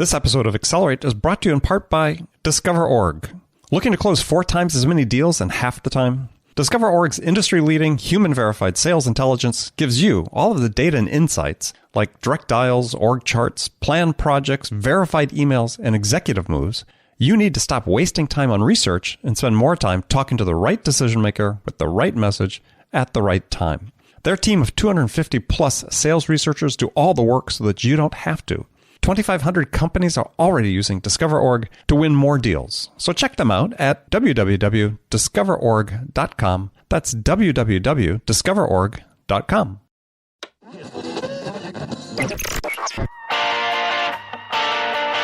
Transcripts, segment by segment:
This episode of Accelerate is brought to you in part by Discover.org. Looking to close 4 times as many deals in half the time? Discover.org's industry-leading, human-verified sales intelligence gives you all of the data and insights, like direct dials, org charts, planned projects, verified emails, and executive moves, you need to stop wasting time on research and spend more time talking to the right decision-maker with the right message at the right time. Their team of 250-plus sales researchers do all the work so that you don't have to. 2,500 companies are already using Discover.org to win more deals. So check them out at www.discoverorg.com. That's www.discoverorg.com.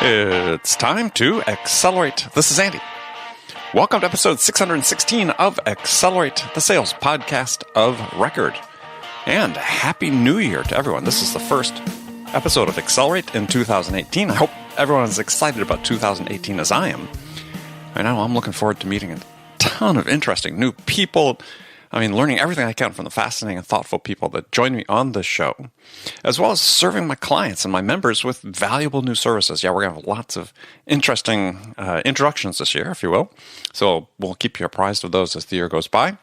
It's time to accelerate. This is Andy. Welcome to episode 616 of Accelerate, the sales podcast of record. And Happy New Year to everyone. This is the first episode of Accelerate in 2018. I hope everyone is excited about 2018 as I am. I know I'm looking forward to meeting a ton of interesting new people. I mean, learning everything I can from the fascinating and thoughtful people that join me on this show, as well as serving my clients and my members with valuable new services. Yeah, we're going to have lots of interesting introductions this year, if you will. So we'll keep you apprised of those as the year goes by.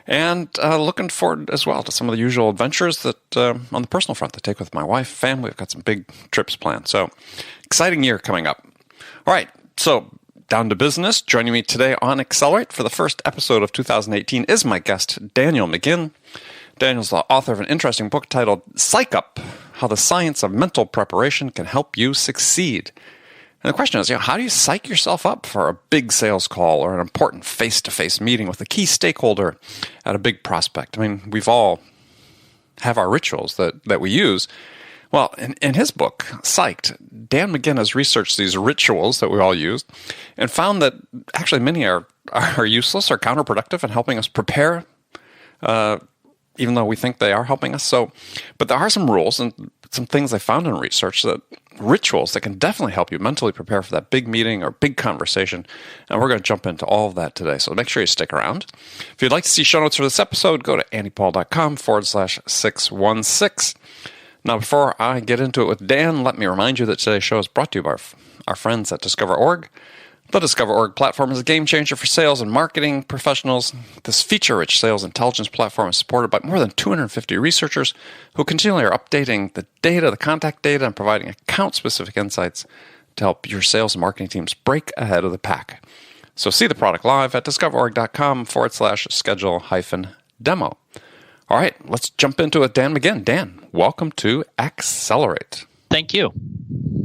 And looking forward as well to some of the usual adventures that on the personal front that I take with my wife, family. We've got some big trips planned. So exciting year coming up. All right, so down to business. Joining me today on Accelerate for the first episode of 2018 is my guest, Daniel McGinn. Daniel's the author of an interesting book titled Psyched Up, How the Science of Mental Preparation Can Help You Succeed. And the question is, how do you psych yourself up for a big sales call or an important face-to-face meeting with a key stakeholder at a big prospect? I mean, we've all have our rituals that we use. Well, in his book, Psyched, Dan McGinn has researched these rituals that we all use and found that actually many are useless or counterproductive in helping us prepare, even though we think they are helping us. But there are some rules and some things I found in research, that rituals that can definitely help you mentally prepare for that big meeting or big conversation. And we're going to jump into all of that today. So make sure you stick around. If you'd like to see show notes for this episode, go to andypaul.com/616. Now, before I get into it with Dan, let me remind you that today's show is brought to you by our friends at Discover.org. The Discover.org platform is a game changer for sales and marketing professionals. This feature-rich sales intelligence platform is supported by more than 250 researchers who continually are updating the data, the contact data, and providing account-specific insights to help your sales and marketing teams break ahead of the pack. So see the product live at discoverorg.com/schedule-demo. All right, let's jump into it. Dan McGinn. Dan, welcome to Accelerate. Thank you.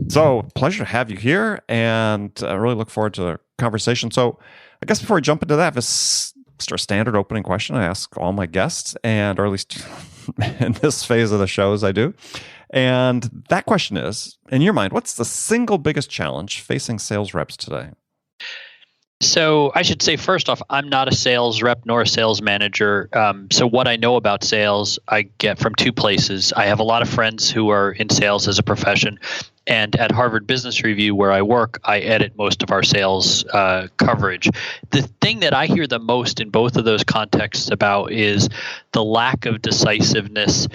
So, pleasure to have you here, and I really look forward to the conversation. So, I guess before we jump into that, this is our standard opening question I ask all my guests, or at least in this phase of the shows I do. And that question is, in your mind, what's the single biggest challenge facing sales reps today? So I should say, first off, I'm not a sales rep nor a sales manager. So what I know about sales, I get from 2 places. I have a lot of friends who are in sales as a profession. And at Harvard Business Review, where I work, I edit most of our sales coverage. The thing that I hear the most in both of those contexts about is the lack of decisiveness.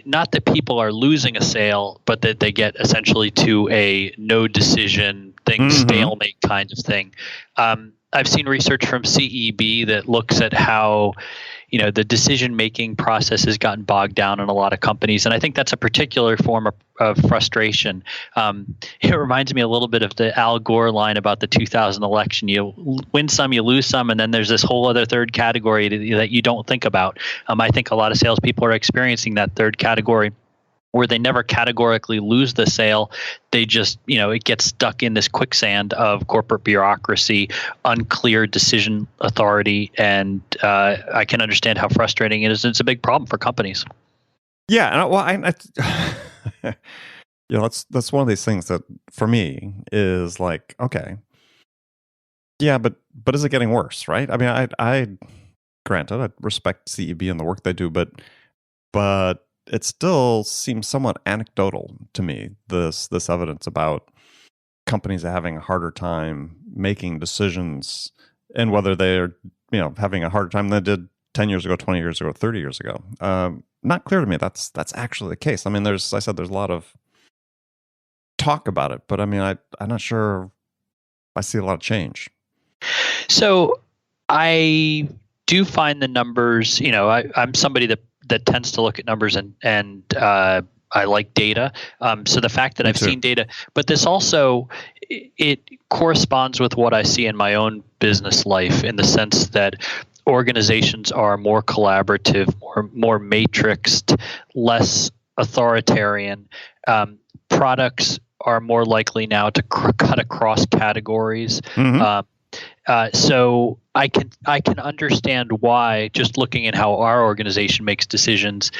Not that people are losing a sale, but that they get essentially to a no decision thing, stalemate kind of thing. I've seen research from CEB that looks at how the decision-making process has gotten bogged down in a lot of companies. And I think that's a particular form of frustration. It reminds me a little bit of the Al Gore line about the 2000 election. You win some, you lose some, and then there's this whole other third category that you don't think about. I think a lot of salespeople are experiencing that third category, where they never categorically lose the sale. They just, it gets stuck in this quicksand of corporate bureaucracy, unclear decision authority, and I can understand how frustrating it is. It's a big problem for companies. Yeah, well, that's one of these things that for me is like, okay, yeah, but is it getting worse, right? I mean, I granted, I respect CEB and the work they do, but it still seems somewhat anecdotal to me, this evidence about companies having a harder time making decisions, and whether they're having a harder time than they did 10 years ago, 20 years ago, 30 years ago. Not clear to me that's actually the case. I mean, there's a lot of talk about it, but I mean, I'm not sure I see a lot of change. So I do find the numbers, I'm somebody that tends to look at numbers and I like data. So the fact that I've seen data, but this also, it corresponds with what I see in my own business life in the sense that organizations are more collaborative, more matrixed, less authoritarian. Products are more likely now to cut across categories. So I can understand why, just looking at how our organization makes decisions,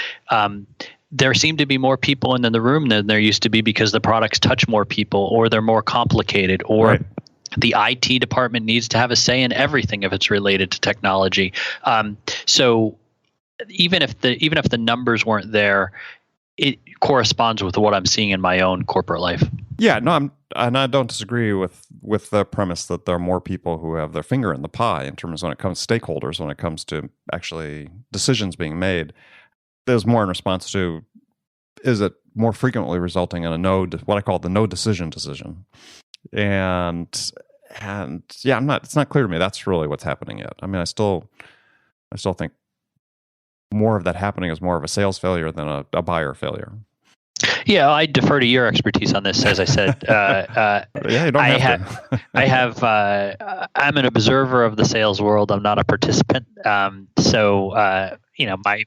there seem to be more people in the room than there used to be because the products touch more people, or they're more complicated, or right. The IT department needs to have a say in everything if it's related to technology. So even if the numbers weren't there, it corresponds with what I'm seeing in my own corporate life. Yeah, no, I don't disagree with the premise that there are more people who have their finger in the pie in terms of when it comes to stakeholders, when it comes to actually decisions being made. There's more in response to, is it more frequently resulting in what I call the no decision. And yeah, it's not clear to me that's really what's happening yet. I mean, I still think more of that happening is more of a sales failure than a buyer failure. Yeah, I defer to your expertise on this. As I said, yeah, you don't have to. I'm an observer of the sales world. I'm not a participant. So my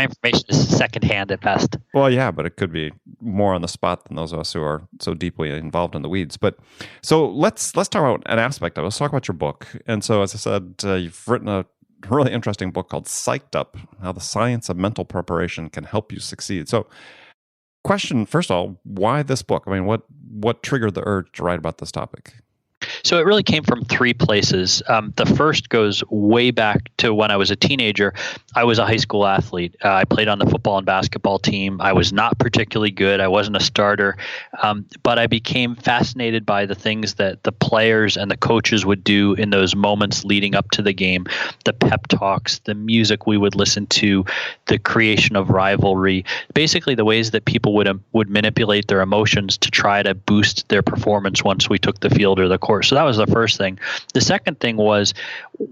information is secondhand at best. Well, yeah, but it could be more on the spot than those of us who are so deeply involved in the weeds. But so let's talk about an aspect of it. Let's talk about your book. And so, as I said, you've written a really interesting book called Psyched Up: How the Science of Mental Preparation Can Help You Succeed. So, question, first of all, why this book? I mean, what triggered the urge to write about this topic? So it really came from three places. The first goes way back to when I was a teenager. I was a high school athlete. I played on the football and basketball team. I was not particularly good. I wasn't a starter, but I became fascinated by the things that the players and the coaches would do in those moments leading up to the game, the pep talks, the music we would listen to, the creation of rivalry, basically the ways that people would manipulate their emotions to try to boost their performance once we took the field or the court. So that was the first thing. The second thing was,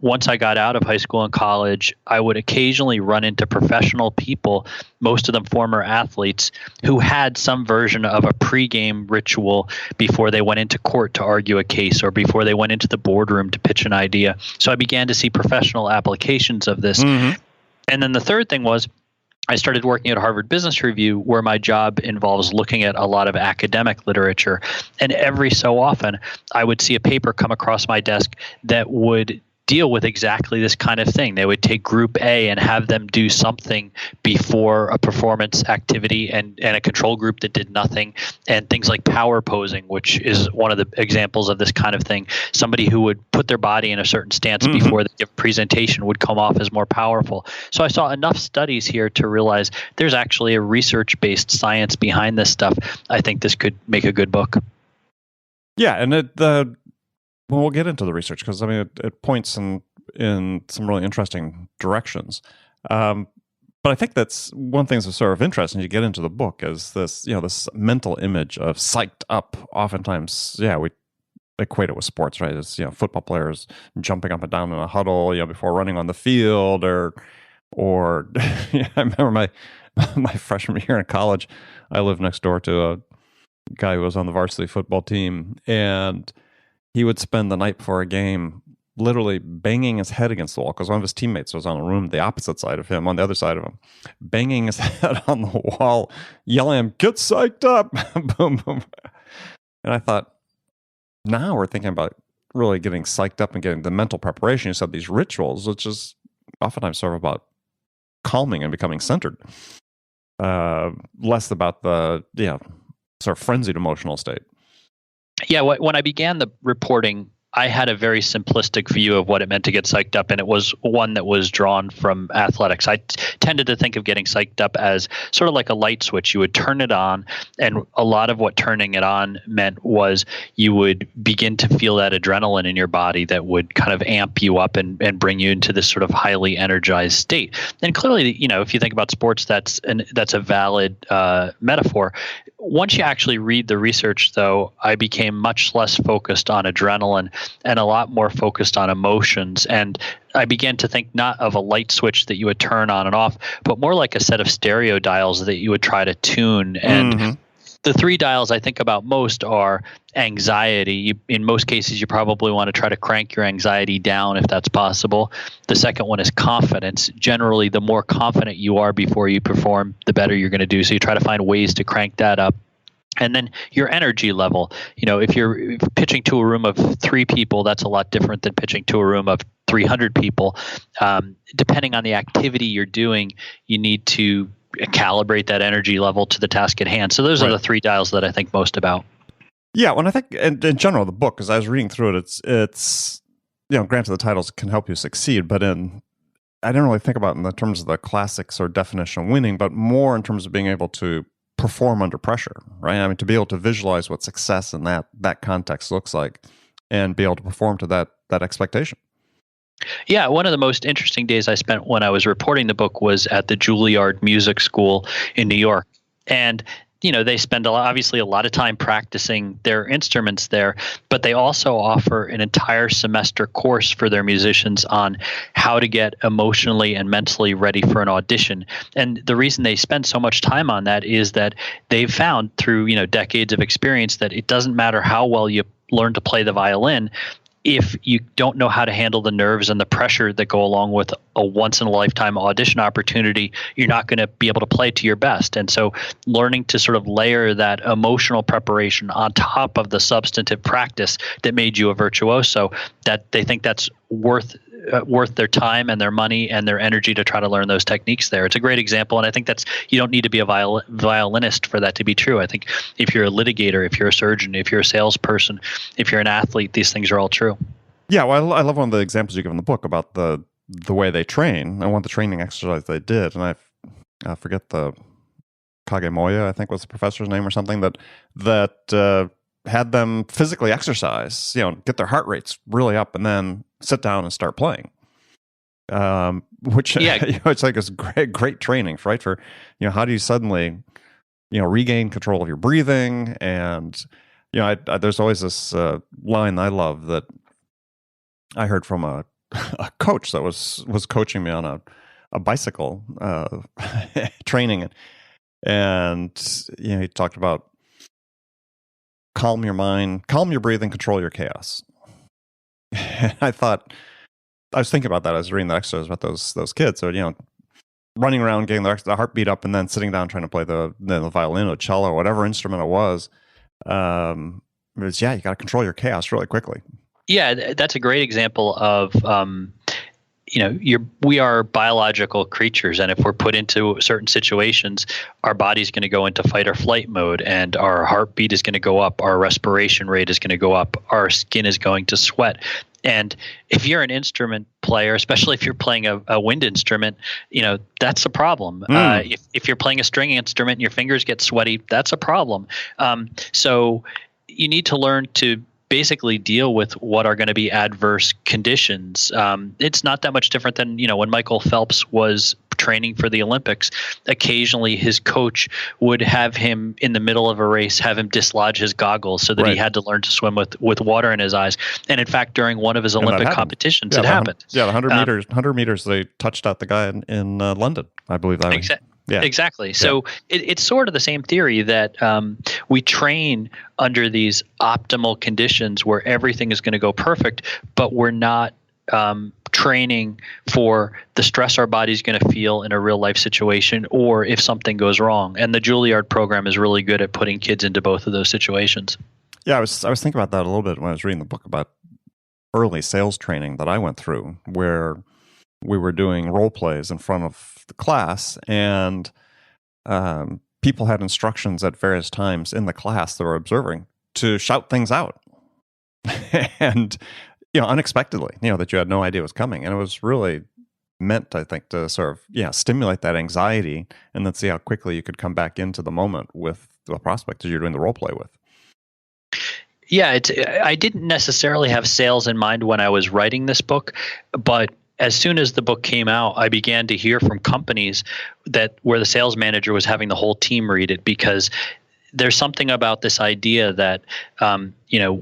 once I got out of high school and college, I would occasionally run into professional people, most of them former athletes, who had some version of a pregame ritual before they went into court to argue a case or before they went into the boardroom to pitch an idea. So I began to see professional applications of this. And then the third thing was, I started working at Harvard Business Review, where my job involves looking at a lot of academic literature. And every so often, I would see a paper come across my desk that would deal with exactly this kind of thing. They would take group A and have them do something before a performance activity, and a control group that did nothing, and things like power posing, which is one of the examples of this kind of thing. Somebody who would put their body in a certain stance before they give a presentation would come off as more powerful. So I saw enough studies here to realize there's actually a research-based science behind this stuff. I think this could make a good book. Yeah, and well, we'll get into the research because I mean it points in some really interesting directions. But I think that's one thing that's sort of interesting. You get into the book is this mental image of psyched up. Oftentimes, we equate it with sports, right? It's football players jumping up and down in a huddle, before running on the field, or I remember my freshman year in college, I lived next door to a guy who was on the varsity football team, and he would spend the night before a game literally banging his head against the wall because one of his teammates was on a room the opposite side of him, on the other side of him, banging his head on the wall, yelling at him, "Get psyched up!" Boom, boom. And I thought, now we're thinking about really getting psyched up and getting the mental preparation. You said these rituals, which is oftentimes sort of about calming and becoming centered, less about the sort of frenzied emotional state. Yeah, when I began the reporting, I had a very simplistic view of what it meant to get psyched up, and it was one that was drawn from athletics. I tended to think of getting psyched up as sort of like a light switch. You would turn it on, and a lot of what turning it on meant was you would begin to feel that adrenaline in your body that would kind of amp you up and bring you into this sort of highly energized state. And clearly, if you think about sports, that's a valid metaphor. Once you actually read the research, though, I became much less focused on adrenaline and a lot more focused on emotions. And I began to think not of a light switch that you would turn on and off, but more like a set of stereo dials that you would try to tune. And the three dials I think about most are anxiety. In most cases, you probably want to try to crank your anxiety down if that's possible. The second one is confidence. Generally, the more confident you are before you perform, the better you're going to do. So you try to find ways to crank that up. And then your energy level. If you're pitching to a room of 3 people, that's a lot different than pitching to a room of 300 people. Depending on the activity you're doing, you need to calibrate that energy level to the task at hand. So those are the 3 dials that I think most about. Yeah, when I think in general the book, as I was reading through it, it's granted the titles can help you succeed, but I didn't really think about it in the terms of the classics or definition of winning, but more in terms of being able to perform under pressure, right? I mean, to be able to visualize what success in that context looks like and be able to perform to that expectation. Yeah, one of the most interesting days I spent when I was reporting the book was at the Juilliard Music School in New York. And they spend obviously a lot of time practicing their instruments there, but they also offer an entire semester course for their musicians on how to get emotionally and mentally ready for an audition. And the reason they spend so much time on that is that they've found through decades of experience that it doesn't matter how well you learn to play the violin. If you don't know how to handle the nerves and the pressure that go along with a once-in-a-lifetime audition opportunity, you're not going to be able to play to your best. And so learning to sort of layer that emotional preparation on top of the substantive practice that made you a virtuoso, that they think that's worth their time and their money and their energy to try to learn those techniques there. It's a great example, and I think you don't need to be a violinist for that to be true. I think if you're a litigator, if you're a surgeon, if you're a salesperson, if you're an athlete, these things are all true. Yeah, well, I love one of the examples you give in the book about the way they train and what the training exercise they did, and I forget the Kagemoya, I think was the professor's name or something, that had them physically exercise, get their heart rates really up and then sit down and start playing. Which it's like it's great training, right? For how do you suddenly regain control of your breathing? And there's always this line I love that I heard from a coach that was coaching me on a bicycle training, and he talked about calm your mind, calm your breathing, control your chaos. I was thinking about that. I was reading the exercise about those kids. So, running around, getting the heartbeat up, and then sitting down trying to play the violin or cello or whatever instrument it was. You got to control your chaos really quickly. Yeah, that's a great example of we are biological creatures, and if we're put into certain situations, our body's going to go into fight or flight mode, and our heartbeat is going to go up, our respiration rate is going to go up, our skin is going to sweat. And if you're an instrument player, especially if you're playing a wind instrument, that's a problem. If you're playing a string instrument and your fingers get sweaty, that's a problem. So you need to learn to basically deal with what are going to be adverse conditions. It's not that much different than, when Michael Phelps was training for the Olympics. Occasionally his coach would have him in the middle of a race, have him dislodge his goggles so that he had to learn to swim with water in his eyes. And in fact, during one of his Olympic competitions, it happened. Yeah, the 100 meters, they touched out the guy in London, I believe that was. Yeah. Exactly. So it's sort of the same theory that we train under these optimal conditions where everything is going to go perfect, but we're not training for the stress our body's going to feel in a real life situation or if something goes wrong. And the Juilliard program is really good at putting kids into both of those situations. Yeah, I was thinking about that a little bit when I was reading the book about early sales training that I went through, where we were doing role plays in front of the class, and people had instructions at various times in the class that were observing to shout things out. and, unexpectedly, that you had no idea was coming. And it was really meant, I think, to sort of, stimulate that anxiety and then see how quickly you could come back into the moment with the prospect that you're doing the role play with. Yeah, I didn't necessarily have sales in mind when I was writing this book, but as soon as the book came out, I began to hear from companies where the sales manager was having the whole team read it, because there's something about this idea that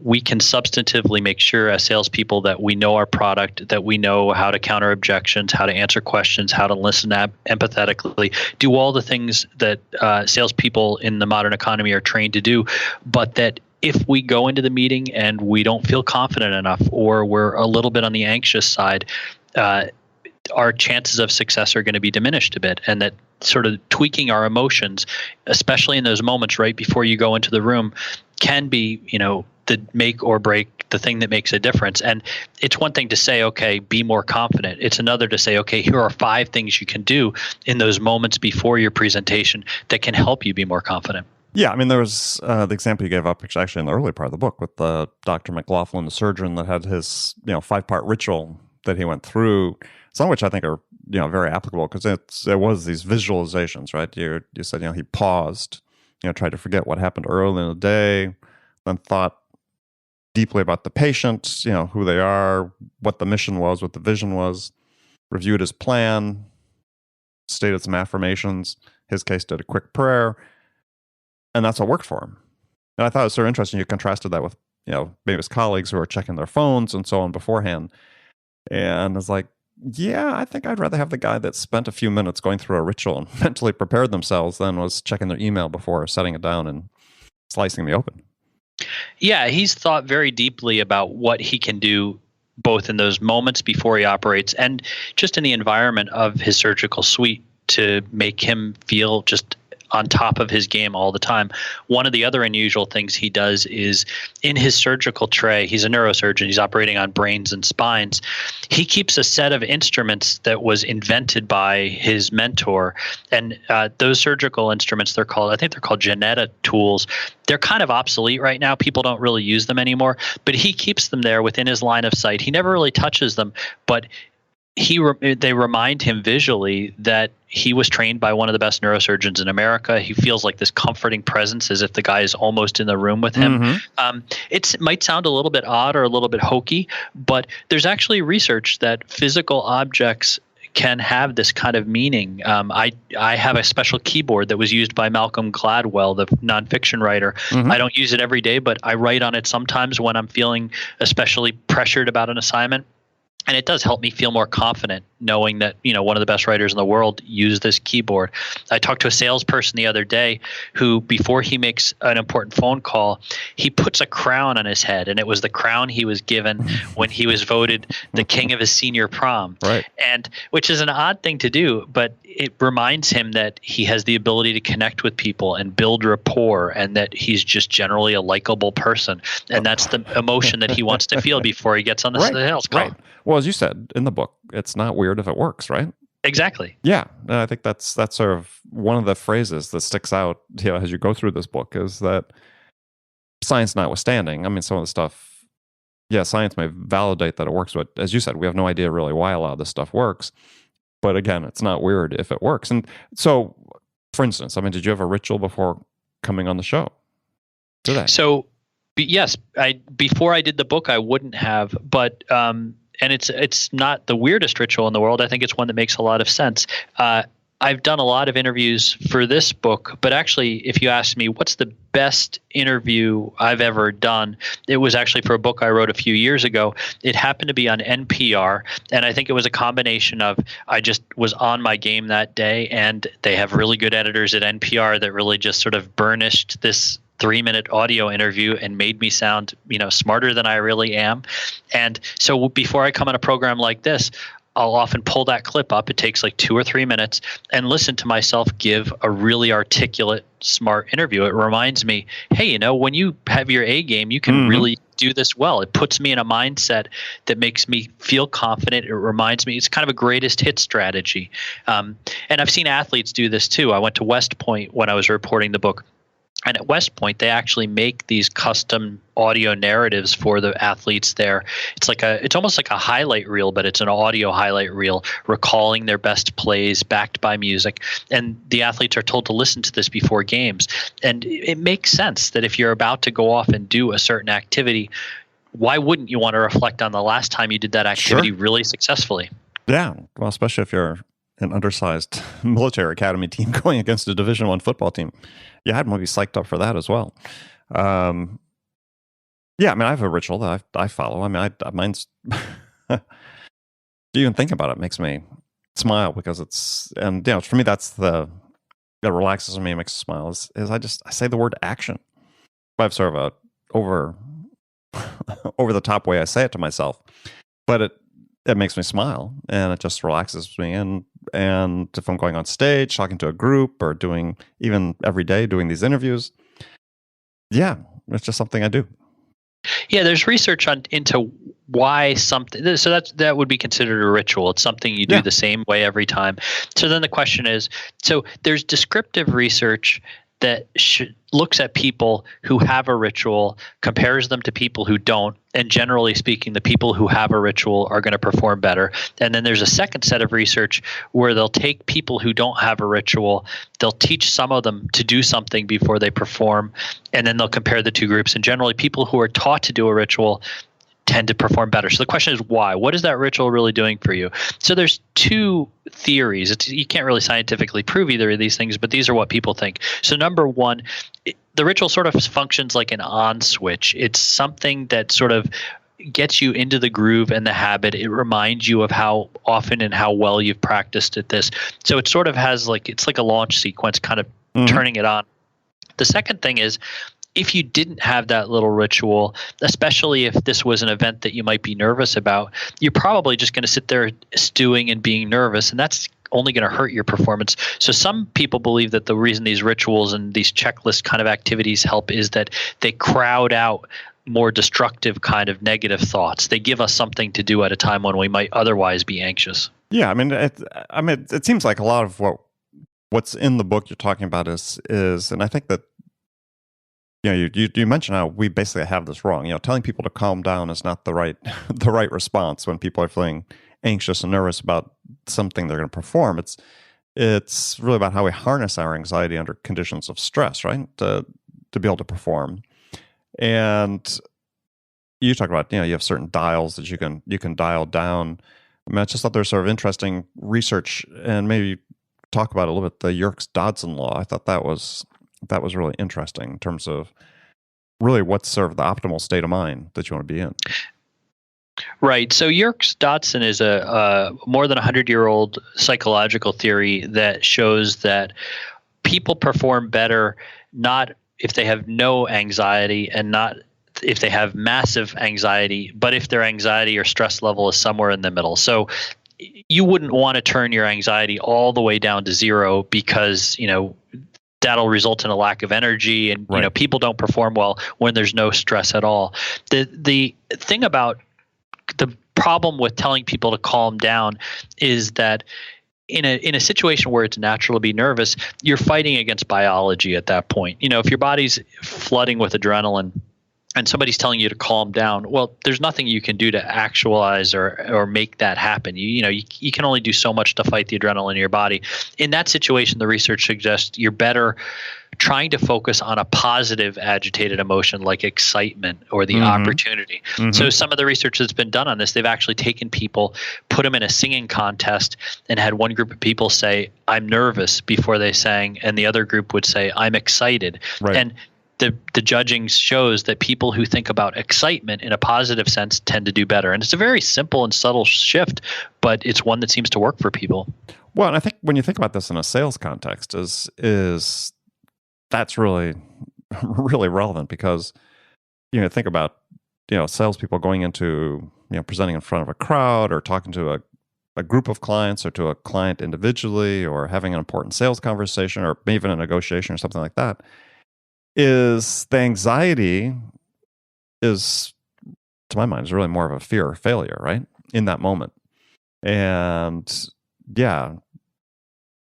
we can substantively make sure as salespeople that we know our product, that we know how to counter objections, how to answer questions, how to listen empathetically, do all the things that salespeople in the modern economy are trained to do, but that if we go into the meeting and we don't feel confident enough, or we're a little bit on the anxious side, our chances of success are going to be diminished a bit. And that sort of tweaking our emotions, especially in those moments right before you go into the room, can be, the make or break, the thing that makes a difference. And it's one thing to say, okay, be more confident. It's another to say, okay, here are 5 things you can do in those moments before your presentation that can help you be more confident. Yeah, I mean, there was the example you gave up, which actually in the early part of the book, with Dr. McLaughlin, the surgeon, that had his 5-part ritual that he went through. Some of which I think are very applicable, because there was these visualizations, right? You said he paused, tried to forget what happened early in the day, then thought deeply about the patient, who they are, what the mission was, what the vision was, reviewed his plan, stated some affirmations. His case did a quick prayer. And that's what worked for him. And I thought it was sort of interesting. You contrasted that with, maybe his colleagues who are checking their phones and so on beforehand. And it's like, yeah, I think I'd rather have the guy that spent a few minutes going through a ritual and mentally prepared themselves than was checking their email before setting it down and slicing me open. Yeah, he's thought very deeply about what he can do both in those moments before he operates and just in the environment of his surgical suite to make him feel just on top of his game all the time. One of the other unusual things he does is in his surgical tray, he's a neurosurgeon, he's operating on brains and spines. He keeps a set of instruments that was invented by his mentor. And those surgical instruments, I think they're called Janetta tools. They're kind of obsolete right now. People don't really use them anymore, but he keeps them there within his line of sight. He never really touches them, but they remind him visually that he was trained by one of the best neurosurgeons in America. He feels like this comforting presence, as if the guy is almost in the room with him. Mm-hmm. It might sound a little bit odd or a little bit hokey, but there's actually research that physical objects can have this kind of meaning. I have a special keyboard that was used by Malcolm Gladwell, the nonfiction writer. Mm-hmm. I don't use it every day, but I write on it sometimes when I'm feeling especially pressured about an assignment. And it does help me feel more confident knowing that, one of the best writers in the world used this keyboard. I talked to a salesperson the other day who, before he makes an important phone call, he puts a crown on his head. And it was the crown he was given when he was voted the king of his senior prom. Right. And which is an odd thing to do, but it reminds him that he has the ability to connect with people and build rapport, and that he's just generally a likable person. And that's the emotion that he wants to feel before he gets on the sales call. Right. Well, as you said in the book, it's not weird if it works, right? Exactly. Yeah. And I think that's sort of one of the phrases that sticks out, as you go through this book, is that science notwithstanding, I mean, some of the stuff, science may validate that it works, but as you said, we have no idea really why a lot of this stuff works. But again, it's not weird if it works. And so, for instance, I mean, did you have a ritual before coming on the show today? So, yes, before I did the book, I wouldn't have, but and it's not the weirdest ritual in the world. I think it's one that makes a lot of sense. I've done a lot of interviews for this book, but actually, if you ask me what's the best interview I've ever done, it was actually for a book I wrote a few years ago. It happened to be on NPR, and I think it was a combination of I just was on my game that day, and they have really good editors at NPR that really just sort of burnished this 3-minute audio interview and made me sound, smarter than I really am. And so before I come on a program like this, I'll often pull that clip up. It takes like 2 or 3 minutes and listen to myself give a really articulate, smart interview. It reminds me, hey, when you have your A game, you can really do this well. It puts me in a mindset that makes me feel confident. It reminds me, it's kind of a greatest hit strategy. And I've seen athletes do this too. I went to West Point when I was reporting the book. And at West Point, they actually make these custom audio narratives for the athletes there. It's almost like a highlight reel, but it's an audio highlight reel recalling their best plays backed by music. And the athletes are told to listen to this before games. And it makes sense that if you're about to go off and do a certain activity, why wouldn't you want to reflect on the last time you did that activity really successfully? Yeah. Well, especially if you're an undersized military academy team going against a Division I football team. Yeah, I'd want to be psyched up for that as well. Yeah, I mean, I have a ritual that I follow. I mean, mine's even think about it makes me smile because and for me, that's that relaxes me and makes me smile is I say the word action. I have sort of a over the top way I say it to myself, but it makes me smile and it just relaxes me. And if I'm going on stage, talking to a group or doing even every day, doing these interviews, yeah, it's just something I do. Yeah, there's research into why something. So that would be considered a ritual. It's something you do the same way every time. So then the question is, so there's descriptive research that looks at people who have a ritual, compares them to people who don't, and generally speaking, the people who have a ritual are going to perform better. And then there's a second set of research where they'll take people who don't have a ritual, they'll teach some of them to do something before they perform, and then they'll compare the two groups. And generally, people who are taught to do a ritual tend to perform better. So the question is why? What is that ritual really doing for you? So there's two theories. You can't really scientifically prove either of these things, but these are what people think. So number one, the ritual sort of functions like an on switch. It's something that sort of gets you into the groove and the habit. It reminds you of how often and how well you've practiced at this. So it sort of has it's like a launch sequence kind of turning it on. The second thing is, if you didn't have that little ritual, especially if this was an event that you might be nervous about, you're probably just going to sit there stewing and being nervous, and that's only going to hurt your performance. So some people believe that the reason these rituals and these checklist kind of activities help is that they crowd out more destructive kind of negative thoughts. They give us something to do at a time when we might otherwise be anxious. Yeah, I mean, it seems like a lot of what's in the book you're talking about is, and I think that you mentioned how we basically have this wrong. Telling people to calm down is not the right response when people are feeling anxious and nervous about something they're going to perform. It's really about how we harness our anxiety under conditions of stress, right? To be able to perform. And you talk about you have certain dials that you can dial down. I mean, I just thought there's sort of interesting research, and maybe talk about a little bit the Yerkes-Dodson law. I thought that was really interesting in terms of really what's sort of the optimal state of mind that you want to be in. Right. So Yerkes-Dodson is a more than 100-year-old psychological theory that shows that people perform better not if they have no anxiety and not if they have massive anxiety, but if their anxiety or stress level is somewhere in the middle. So you wouldn't want to turn your anxiety all the way down to zero because, that'll result in a lack of energy, and people don't perform well when there's no stress at all. The thing about the problem with telling people to calm down is that in a situation where it's natural to be nervous, you're fighting against biology at that point. If your body's flooding with adrenaline and somebody's telling you to calm down, well, there's nothing you can do to actualize or make that happen. You can only do so much to fight the adrenaline in your body. In that situation, the research suggests you're better trying to focus on a positive agitated emotion like excitement or the opportunity. So some of the research that's been done on this, they've actually taken people, put them in a singing contest, and had one group of people say, "I'm nervous," before they sang, and the other group would say, "I'm excited." Right. And the judging shows that people who think about excitement in a positive sense tend to do better. And it's a very simple and subtle shift, but it's one that seems to work for people. Well, and I think when you think about this in a sales context, is that's really, really relevant because, think about, salespeople going into, presenting in front of a crowd or talking to a group of clients or to a client individually or having an important sales conversation or even a negotiation or something like that. Is the anxiety is, to my mind, is really more of a fear of failure, right? In that moment. And yeah,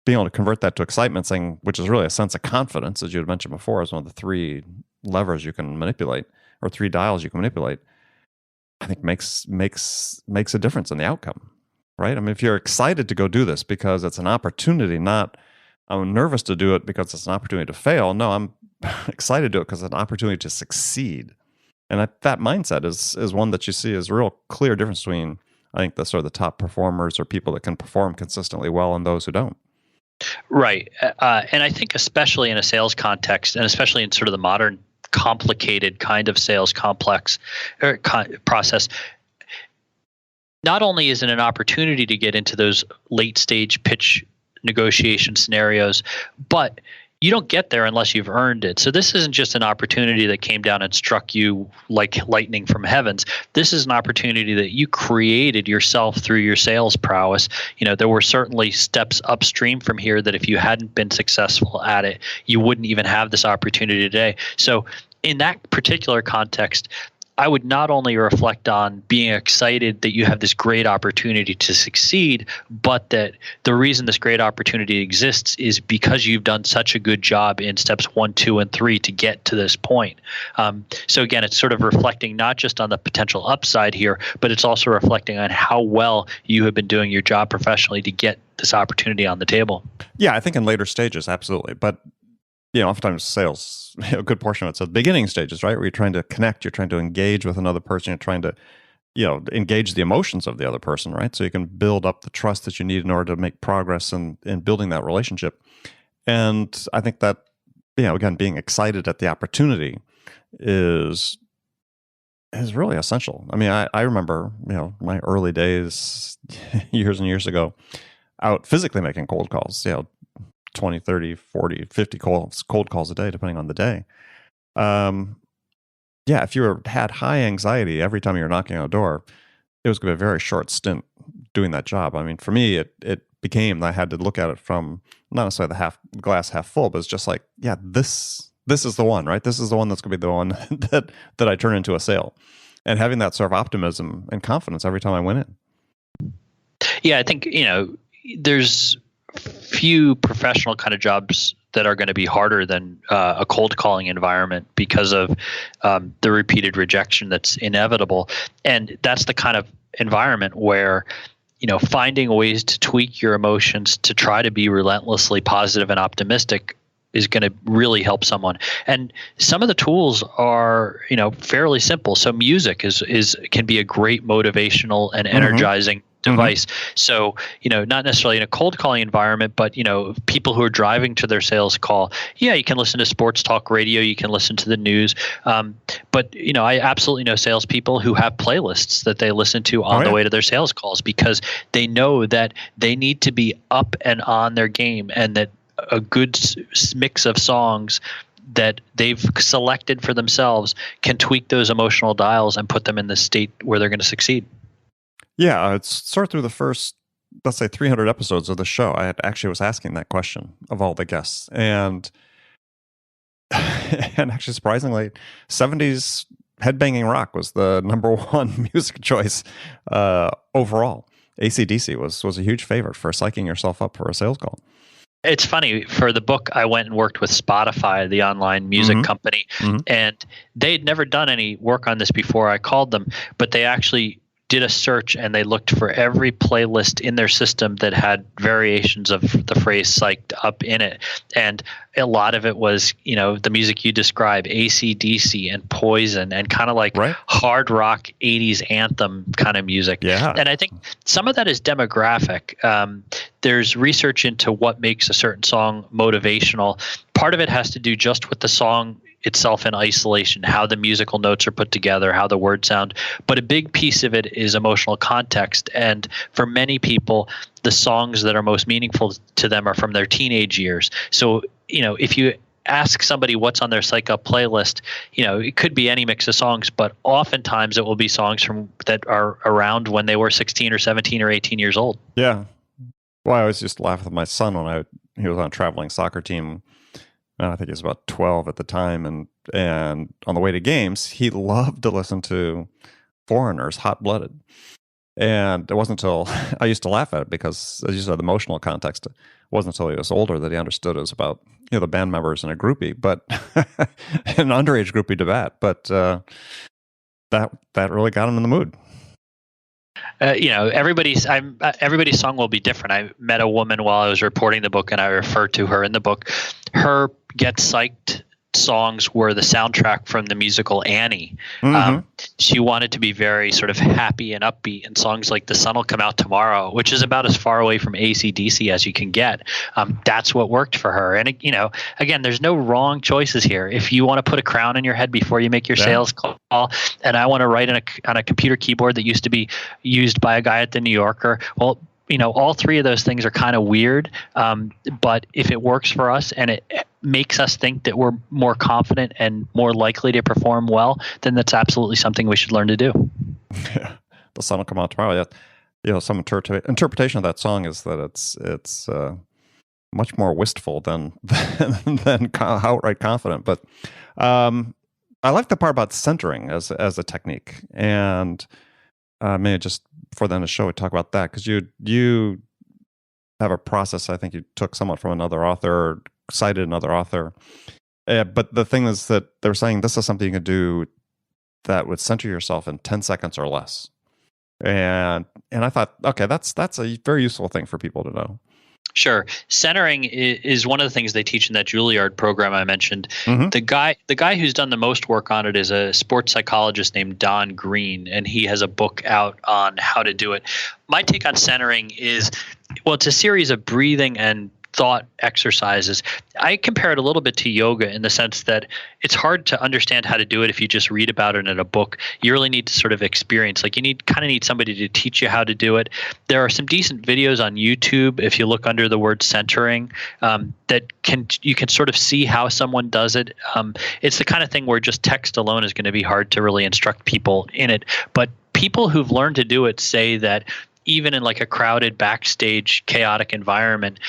being able to convert that to excitement, saying, which is really a sense of confidence, as you had mentioned before, as one of the three levers you can manipulate, or three dials you can manipulate, I think makes a difference in the outcome, right? I mean, if you're excited to go do this because it's an opportunity, not I'm nervous to do it because it's an opportunity to fail. No, I'm excited to do it because it's an opportunity to succeed. And that mindset is one that you see as a real clear difference between, I think, the sort of the top performers or people that can perform consistently well and those who don't. Right. And I think especially in a sales context, and especially in sort of the modern complicated kind of sales complex process, not only is it an opportunity to get into those late stage pitch negotiation scenarios, but you don't get there unless you've earned it. So this isn't just an opportunity that came down and struck you like lightning from heavens. This is an opportunity that you created yourself through your sales prowess. There were certainly steps upstream from here that if you hadn't been successful at it, you wouldn't even have this opportunity today. So in that particular context, I would not only reflect on being excited that you have this great opportunity to succeed, but that the reason this great opportunity exists is because you've done such a good job in steps 1, 2, and 3 to get to this point. So again, it's sort of reflecting not just on the potential upside here, but it's also reflecting on how well you have been doing your job professionally to get this opportunity on the table. Yeah, I think in later stages, absolutely. But oftentimes sales, a good portion of it's at the beginning stages, right? Where you're trying to connect, you're trying to engage with another person, you're trying to, engage the emotions of the other person, right? So you can build up the trust that you need in order to make progress in building that relationship. And I think that, again, being excited at the opportunity is really essential. I mean, I remember, my early days, years and years ago, out physically making cold calls, 20, 30, 40, 50 cold calls a day, depending on the day. If you had high anxiety every time you were knocking on a door, it was going to be a very short stint doing that job. I mean, for me, it became, I had to look at it from not necessarily the glass half full, but it's just like, this is the one, right? This is the one that's going to be the one that I turn into a sale. And having that sort of optimism and confidence every time I went in. Yeah, I think, there's few professional kind of jobs that are going to be harder than a cold calling environment because of the repeated rejection that's inevitable. And that's the kind of environment where, finding ways to tweak your emotions to try to be relentlessly positive and optimistic is going to really help someone. And some of the tools are, fairly simple. So music can be a great motivational and energizing device. So, not necessarily in a cold calling environment, but, people who are driving to their sales call, you can listen to sports talk radio, you can listen to the news. But, I absolutely know salespeople who have playlists that they listen to on the way to their sales calls because they know that they need to be up and on their game, and that a good mix of songs that they've selected for themselves can tweak those emotional dials and put them in the state where they're going to succeed. Yeah, it's sort of through the first, let's say, 300 episodes of the show, I actually was asking that question of all the guests. And actually, surprisingly, 70s headbanging rock was the number one music choice overall. AC/DC was a huge favorite for psyching yourself up for a sales call. It's funny, for the book, I went and worked with Spotify, the online music company, and they'd never done any work on this before I called them, but they actually did a search and they looked for every playlist in their system that had variations of the phrase psyched up in it. And a lot of it was, the music you describe, AC/DC and Poison, and kind of like hard rock 80s anthem kind of music. Yeah. And I think some of that is demographic. There's research into what makes a certain song motivational. Part of it has to do just with the song itself in isolation, how the musical notes are put together, how the words sound. But a big piece of it is emotional context. And for many people, the songs that are most meaningful to them are from their teenage years. So, if you ask somebody what's on their Psych Up playlist, it could be any mix of songs, but oftentimes it will be songs that are around when they were 16 or 17 or 18 years old. Yeah. Well, I always used to laugh with my son when he was on a traveling soccer team. I think he was about 12 at the time, and on the way to games, he loved to listen to Foreigners, Hot Blooded. And it wasn't until I used to laugh at it because, as you said, the emotional context. wasn't until he was older that he understood it was about the band members and a groupie, but an underage groupie to bat. But that really got him in the mood. Everybody's song will be different. I met a woman while I was reporting the book, and I referred to her in the book. Her Get Psyched songs were the soundtrack from the musical Annie. Mm-hmm. She wanted to be very sort of happy and upbeat, and songs like The Sun Will Come Out Tomorrow, which is about as far away from AC/DC as you can get. That's what worked for her. And again, there's no wrong choices here. If you want to put a crown in your head before you make your sales call, and I want to write on a computer keyboard that used to be used by a guy at the New Yorker, well, all three of those things are kind of weird, but if it works for us and it makes us think that we're more confident and more likely to perform well, then that's absolutely something we should learn to do. Yeah, The Sun Will Come Out Tomorrow. Yeah, some interpretation of that song is that it's much more wistful than outright confident. But I like the part about centering as a technique, and maybe just before the end of the show, we talk about that, because you have a process I think you took somewhat from another author, or cited another author. But the thing is that they're saying this is something you can do that would center yourself in 10 seconds or less. And I thought, okay, that's a very useful thing for people to know. Sure. Centering is one of the things they teach in that Juilliard program I mentioned. Mm-hmm. The guy who's done the most work on it is a sports psychologist named Don Green, and he has a book out on how to do it. My take on centering is, well, it's a series of breathing and thought exercises. I compare it a little bit to yoga in the sense that it's hard to understand how to do it if you just read about it in a book. You really need to sort of experience. Like, you need somebody to teach you how to do it. There are some decent videos on YouTube if you look under the word centering that you can sort of see how someone does it. It's the kind of thing where just text alone is going to be hard to really instruct people in it. But people who've learned to do it say that even in like a crowded backstage chaotic environment,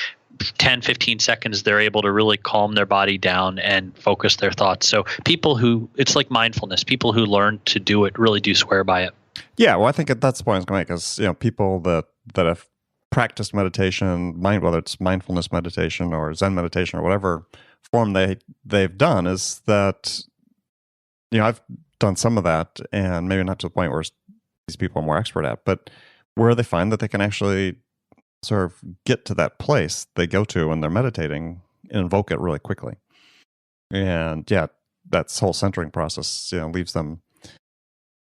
10, 15 seconds, they're able to really calm their body down and focus their thoughts. So it's like mindfulness. People who learn to do it really do swear by it. Yeah, well, I think that's the point I was going to make, is people that have practiced meditation, whether it's mindfulness meditation or Zen meditation or whatever form they've done, is that I've done some of that, and maybe not to the point where these people are more expert at, but where they find that they can actually sort of get to that place they go to when they're meditating and invoke it really quickly. And that whole centering process, leaves them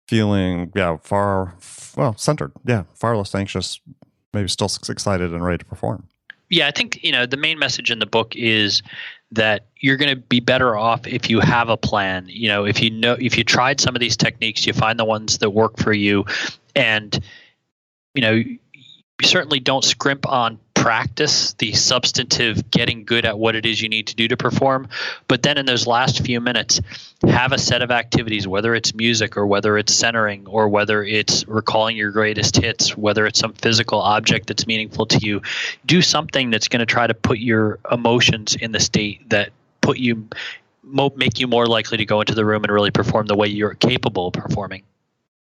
feeling, centered. Yeah, far less anxious, maybe still excited and ready to perform. Yeah, I think, the main message in the book is that you're going to be better off if you have a plan. If you tried some of these techniques, you find the ones that work for you, and you certainly don't scrimp on practice, the substantive getting good at what it is you need to do to perform. But then in those last few minutes, have a set of activities, whether it's music or whether it's centering or whether it's recalling your greatest hits, whether it's some physical object that's meaningful to you. Do something that's going to try to put your emotions in the state that make you more likely to go into the room and really perform the way you're capable of performing.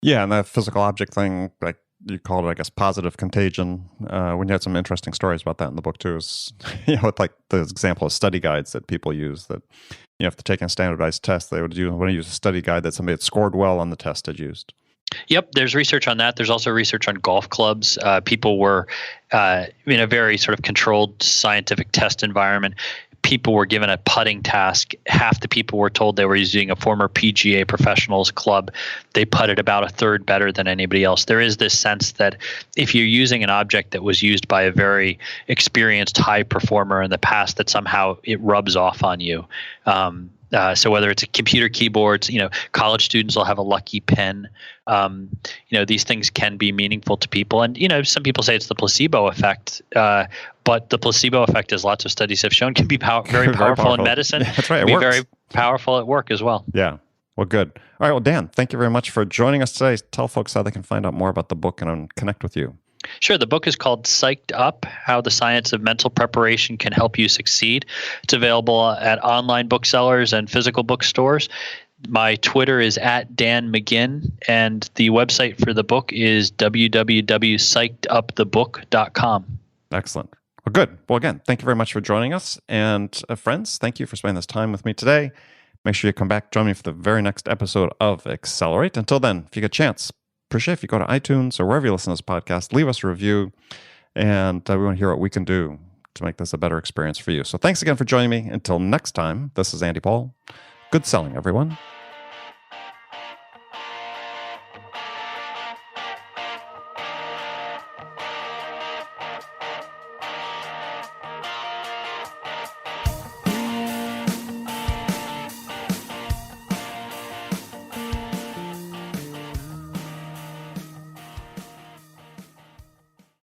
Yeah, and that physical object thing, like you called it, I guess, positive contagion. When you had some interesting stories about that in the book too, is with like the example of study guides that people use. That if they're taking a standardized test, they would want to use a study guide that somebody that scored well on the test had used. Yep, there's research on that. There's also research on golf clubs. People were in a very sort of controlled scientific test environment. People were given a putting task. Half the people were told they were using a former PGA professionals club. They putted about a third better than anybody else. There is this sense that if you're using an object that was used by a very experienced high performer in the past, that somehow it rubs off on you. So whether it's a computer keyboards, college students will have a lucky pen. These things can be meaningful to people. And, some people say it's the placebo effect, but the placebo effect, as lots of studies have shown, can be very powerful in medicine. That's right. It can be very powerful at work as well. Yeah. Well, good. All right. Well, Dan, thank you very much for joining us today. Tell folks how they can find out more about the book and connect with you. Sure. The book is called Psyched Up, How the Science of Mental Preparation Can Help You Succeed. It's available at online booksellers and physical bookstores. My Twitter is @Dan McGinn, and the website for the book is www.psychedupthebook.com. Excellent. Well, good. Well, again, thank you very much for joining us. And friends, thank you for spending this time with me today. Make sure you come back, join me for the very next episode of Accelerate. Until then, if you get a chance, appreciate if you go to iTunes or wherever you listen to this podcast, leave us a review. And we want to hear what we can do to make this a better experience for you. So thanks again for joining me. Until next time, this is Andy Paul. Good selling, everyone.